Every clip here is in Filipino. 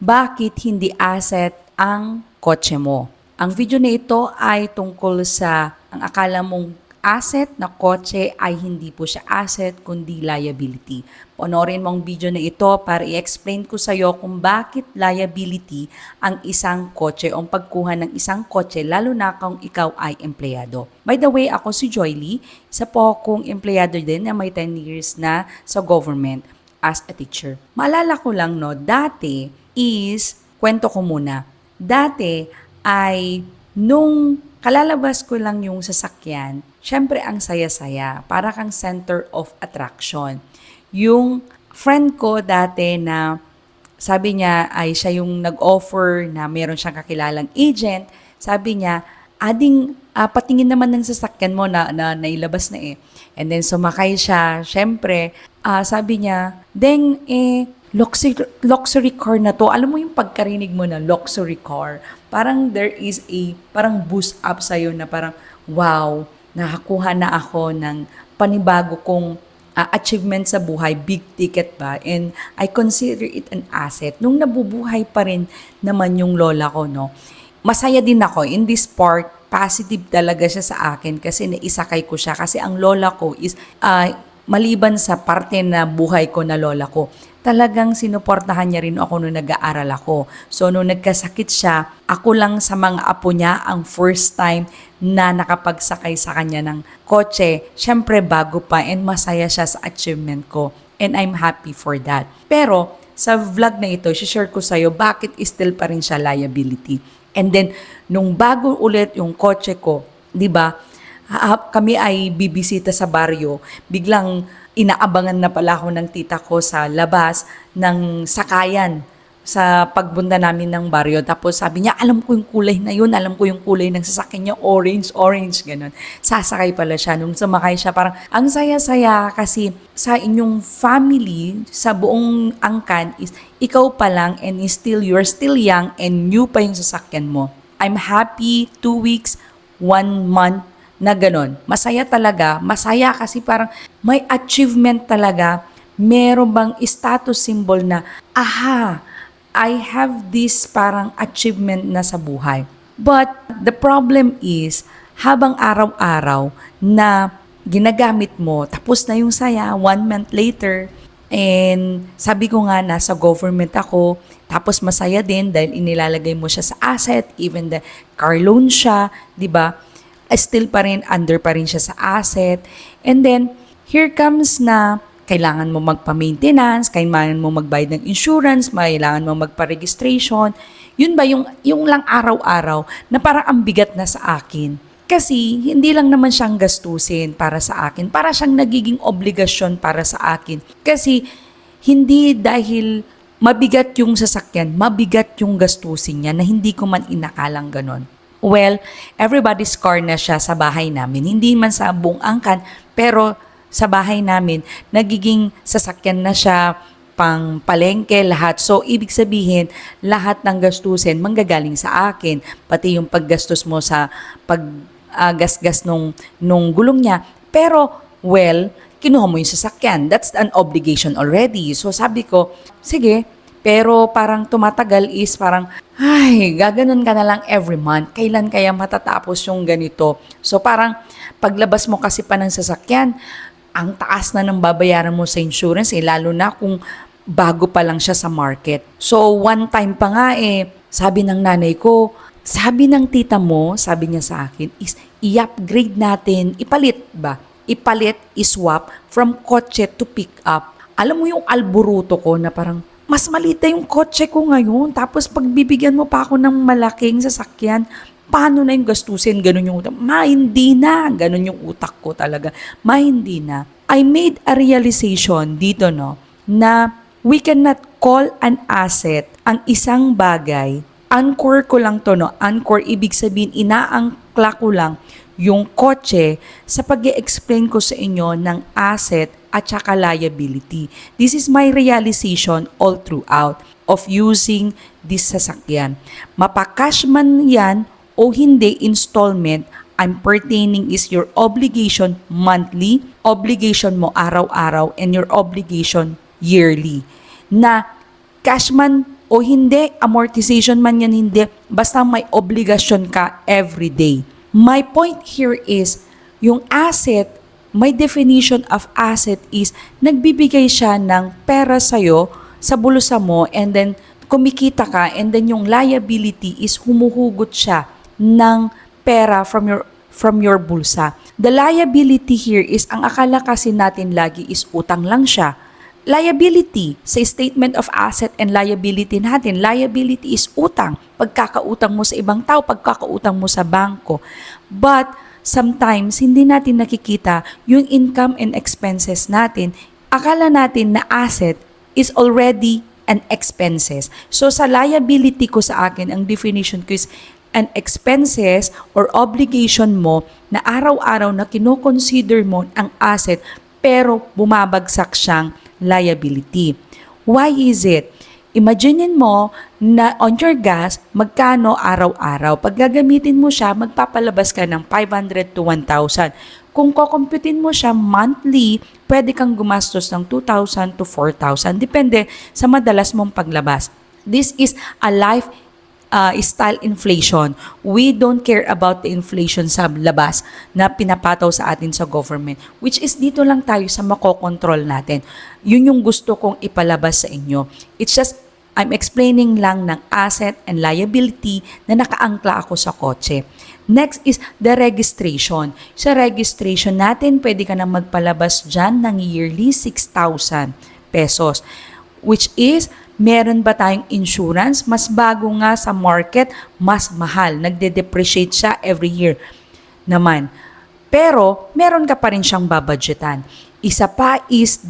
bakit hindi asset ang kotse mo. Ang video na ito ay tungkol sa ang akala mong asset na kotse ay hindi po siya asset kundi liability. Panoorin mo ang video na ito para i-explain ko sa iyo kung bakit liability ang isang kotse o ang pagkuha ng isang kotse lalo na kung ikaw ay empleyado. By the way, ako si Joy Lee, isa po akong empleyado din na may 10 years na sa government as a teacher. Maalala ko lang dati kwento ko muna. Dati ay nung kalalabas ko lang yung sasakyan, syempre ang saya-saya, para kang center of attraction. Yung friend ko dati na sabi niya ay siya yung nag-offer na meron siyang kakilalang agent, sabi niya, patingin naman ng sasakyan mo na nailabas na eh. And then sumakay siya, syempre, sabi niya, luxury car na to. Alam mo yung pagkarinig mo na luxury car, parang there is parang boost up sa'yo na parang, wow, nakakuha na ako ng panibago kong achievement sa buhay, big ticket ba? And I consider it an asset. Nung nabubuhay pa rin naman yung lola ko, masaya din ako in this part. Positive talaga siya sa akin kasi naisakay ko siya. Kasi ang lola ko is, maliban sa parte na buhay ko na lola ko, talagang sinuportahan niya rin ako nung nag-aaral ako. So, nung nagkasakit siya, ako lang sa mga apo niya ang first time na nakapagsakay sa kanya ng kotse. Siyempre, bago pa and masaya siya sa achievement ko. And I'm happy for that. Pero, sa vlog na ito, share ko sa'yo bakit still pa rin siya liability. And then, nung bago ulit yung kotse ko, di ba, kami ay bibisita sa baryo, biglang inaabangan na pala ako ng tita ko sa labas ng sakayan sa pagbunda namin ng baryo. Tapos sabi niya, alam ko yung kulay na yun, alam ko yung kulay ng sasakyan niya, orange, ganun. Sasakay pala siya. Nung sumakay siya, parang ang saya-saya kasi sa inyong family, sa buong angkan is ikaw pa lang and you're still young and new pa yung sasakyan mo. I'm happy 2 weeks, 1 month, na ganon. Masaya talaga. Masaya kasi parang may achievement talaga. Meron bang status symbol na, I have this parang achievement na sa buhay. But the problem is, habang araw-araw na ginagamit mo, tapos na yung saya, 1 month later, and sabi ko nga, nasa government ako, tapos masaya din dahil inilalagay mo siya sa asset, even the car loan siya, di ba? Still pa rin, under pa rin siya sa asset. And then, here comes na kailangan mo magpa-maintenance, kailangan mo magbayad ng insurance, kailangan mo magpa-registration. Yun ba yung lang araw-araw na parang ang bigat na sa akin? Kasi hindi lang naman siyang gastusin para sa akin, para siyang nagiging obligasyon para sa akin. Kasi hindi dahil mabigat yung sasakyan, mabigat yung gastusin niya na hindi ko man inakalang ganon. Well, everybody's car na siya sa bahay namin. Hindi man sa buong angkan, pero sa bahay namin, nagiging sasakyan na siya, pang palengke, lahat. So, ibig sabihin, lahat ng gastusin manggagaling sa akin. Pati yung paggastos mo sa paggasgas nung gulong niya. Pero, well, kinuha mo yung sasakyan. That's an obligation already. So, sabi ko, sige, pero parang tumatagal is parang, gaganon ka na lang every month. Kailan kaya matatapos yung ganito? So parang paglabas mo kasi pa ng sasakyan, ang taas na ng babayaran mo sa insurance, lalo na kung bago pa lang siya sa market. So one time pa nga sabi ng nanay ko, sabi ng tita mo, sabi niya sa akin, is i-upgrade natin, ipalit, i-swap from kotse to pick up. Alam mo yung alburuto ko na parang, mas maliit na yung kotse ko ngayon. Tapos pagbibigyan mo pa ako ng malaking sasakyan, paano na yung gastusin? Ganun yung utak. Hindi na. Ganun yung utak ko talaga. Hindi na. I made a realization dito, na we cannot call an asset ang isang bagay. Anchor ko lang to, Anchor, ibig sabihin, inaangkla ko lang yung kotse sa pag-i-explain ko sa inyo ng asset at saka liability. This is my realization all throughout of using this sasakyan. Mapakash man yan o hindi installment, I'm pertaining is your obligation monthly, obligation mo araw-araw, and your obligation yearly. Na cash man o hindi, amortization man yan hindi, basta may obligasyon ka every day. My point here is, yung asset, my definition of asset is, nagbibigay siya ng pera sa'yo, sa bulsa mo, and then kumikita ka, and then yung liability is humuhugot siya ng pera from your bulsa. The liability here is, ang akala kasi natin lagi is utang lang siya. Liability, sa statement of asset and liability natin, liability is utang. Pagkakautang mo sa ibang tao, pagkakautang mo sa bangko. But sometimes, hindi natin nakikita yung income and expenses natin. Akala natin na asset is already an expenses. So sa liability ko sa akin, ang definition ko is an expenses or obligation mo na araw-araw na kino-consider mo ang asset pero bumabagsak siyang liability. Why is it? Imaginin mo na on your gas, magkano araw-araw. Pag gagamitin mo siya, magpapalabas ka ng 500 to 1,000. Kung kukumputin mo siya monthly, pwede kang gumastos ng 2,000 to 4,000. Depende sa madalas mong paglabas. This is a lifestyle inflation. We don't care about the inflation sa labas na pinapataw sa atin sa government, which is dito lang tayo sa makokontrol natin. Yun yung gusto kong ipalabas sa inyo. It's just, I'm explaining lang ng asset and liability na nakaangkla ako sa kotse. Next is the registration. Sa registration natin, pwede ka na magpalabas dyan ng yearly 6,000 pesos. Which is, meron ba tayong insurance? Mas bago nga sa market, mas mahal. Nagde-depreciate siya every year naman. Pero, meron ka pa rin siyang babudgetan. Isa pa is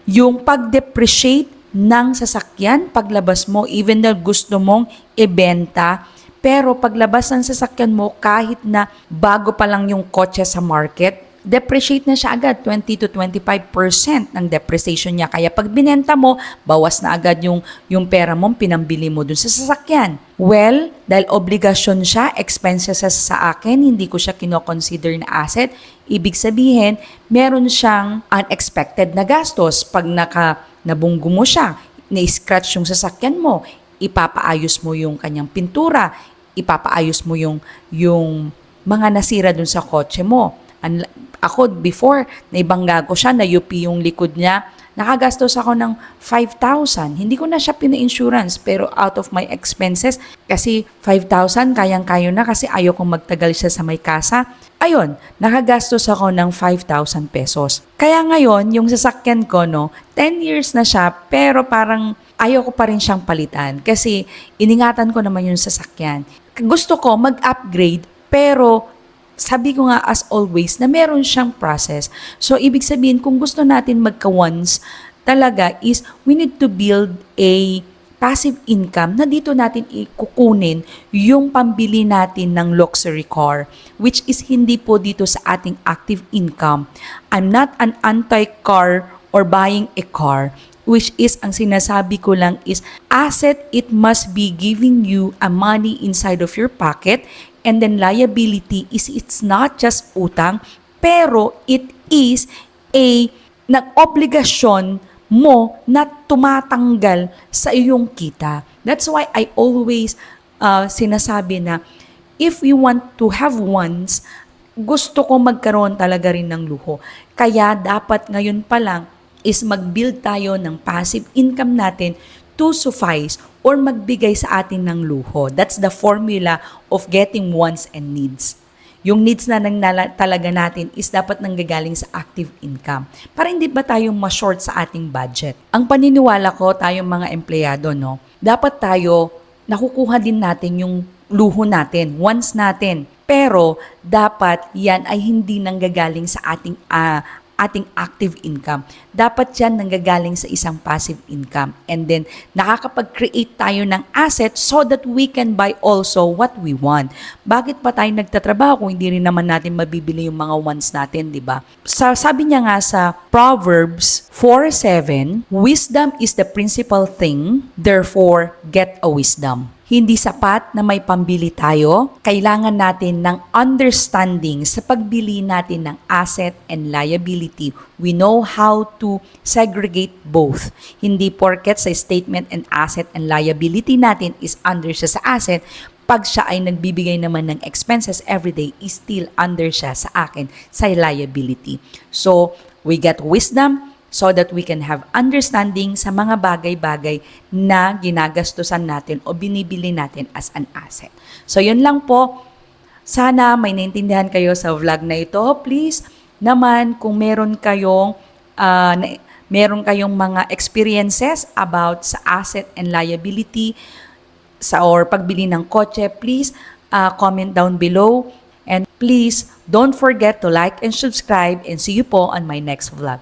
yung pag-depreciate ng sasakyan, paglabas mo, even na gusto mong ibenta, pero paglabas ng sasakyan mo, kahit na bago pa lang yung kotse sa market, depreciate na siya agad, 20 to 25% ng depreciation niya. Kaya pag binenta mo, bawas na agad yung pera mong pinambili mo dun sa sasakyan. Well, dahil obligasyon siya, expenses sa akin, hindi ko siya kino-consider na asset, ibig sabihin, meron siyang unexpected na gastos. Pag nabunggo mo siya, na-scratch yung sasakyan mo, ipapaayos mo yung kanyang pintura, ipapaayos mo yung mga nasira dun sa kotse mo. Ako, before, naibangga ko siya, na-UP yung likod niya, nakagastos ako ng 5,000. Hindi ko na siya pina-insurance, pero out of my expenses, kasi 5,000, kayang-kayo na kasi ayaw kong magtagal siya sa may kasa. Ayun, nakagastos ako ng 5,000 pesos. Kaya ngayon, yung sasakyan ko, 10 years na siya, pero parang ayaw ko pa rin siyang palitan kasi iningatan ko naman yung sasakyan. Gusto ko mag-upgrade, pero sabi ko nga as always na meron siyang process. So, ibig sabihin, kung gusto natin magka-once talaga is we need to build a passive income na dito natin ikukunin yung pambili natin ng luxury car, which is hindi po dito sa ating active income. I'm not an anti-car or buying a car, which is ang sinasabi ko lang is asset, it must be giving you a money inside of your pocket, and then liability is it's not just utang, pero it is a nag-obligasyon mo na tumatanggal sa iyong kita. That's why I always sinasabi na if you want to have wants, gusto ko magkaroon talaga rin ng luho. Kaya dapat ngayon pa lang is mag-build tayo ng passive income natin to suffice or magbigay sa atin ng luho. That's the formula of getting wants and needs. Yung needs na talaga natin is dapat nanggagaling sa active income. Para hindi ba tayong ma-short sa ating budget? Ang paniniwala ko, tayong mga empleyado, dapat tayo, nakukuha din natin yung luho natin, wants natin. Pero, dapat yan ay hindi nanggagaling sa ating active income. Dapat yan nanggagaling sa isang passive income. And then, nakakapag-create tayo ng asset so that we can buy also what we want. Bakit pa tayo nagtatrabaho kung hindi rin naman natin mabibili yung mga wants natin, di ba? Sabi niya nga sa Proverbs 4:7, wisdom is the principal thing, therefore get a wisdom. Hindi sapat na may pambili tayo. Kailangan natin ng understanding sa pagbili natin ng asset and liability. We know how to segregate both. Hindi porket sa statement and asset and liability natin is under siya sa asset, pag siya ay nagbibigay naman ng expenses everyday, is still under siya sa akin sa liability. So, we get wisdom so that we can have understanding sa mga bagay-bagay na ginagastusan natin o binibili natin as an asset. So, yun lang po. Sana may naintindihan kayo sa vlog na ito. Please naman, kung meron kayong mga experiences about sa asset and liability or pagbili ng kotse, please comment down below. And please, don't forget to like and subscribe, and see you po on my next vlog.